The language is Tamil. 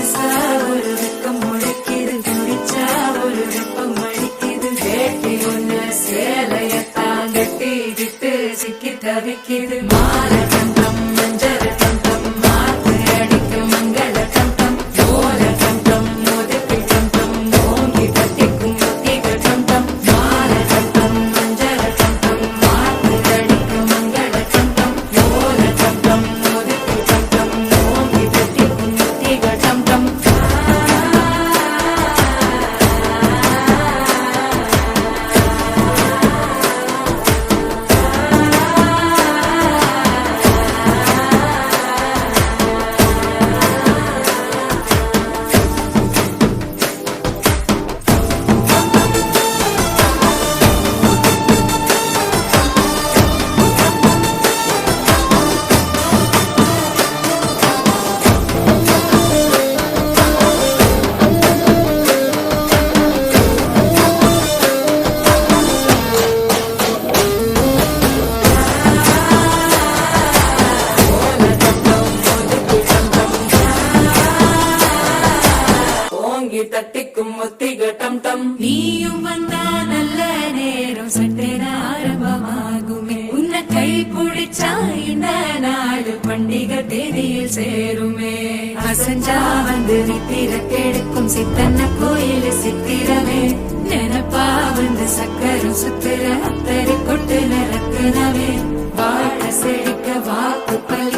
மனசா ஒரு வெக்கம் முளைக்குது, குடிச்சா ஒரு வெப்பம் அடிக்குது. வேட்டி ஒண்ணு சேலையத்தான் கட்டிக்கிட்டு சிக்கி தவிக்குது. மாலை கண்டம் மஞ்சள் கண்டம் மாத்து அடிக்கும் மங்கள கண்டம் ஓல கண்டம் முதுக்கு கண்டம் ஓங்கி தட்டிக்கும் முத்திக கண்டம். மாலை கண்டம் மஞ்சள் கண்டம் மாத்து அடிக்கும் மங்கள கண்டம் ஓல கண்டம் முதுக்கு கண்டம் ஓங்கி தட்டிக்கும் முத்திக கண்டம். தட்டிக்கும் முத்திக டம் டம். நீயும் வந்தா நல்ல நேரம் சட்டென ஆரம்பமாகுமே. உன்னை கை பிடிச்சா இந்த நாடு பண்டிகை தேதியில் சேருமே. அசஞ்சா வந்து நித்திர கெடுக்கும் சித்தன்ன கோயில் சித்திரமே. நினப்பா வந்து சக்கரம் சுத்துற அத்தரி கொட்டு நிறத்துனவே. வாழ செழிக்க வாக்கு பல்ல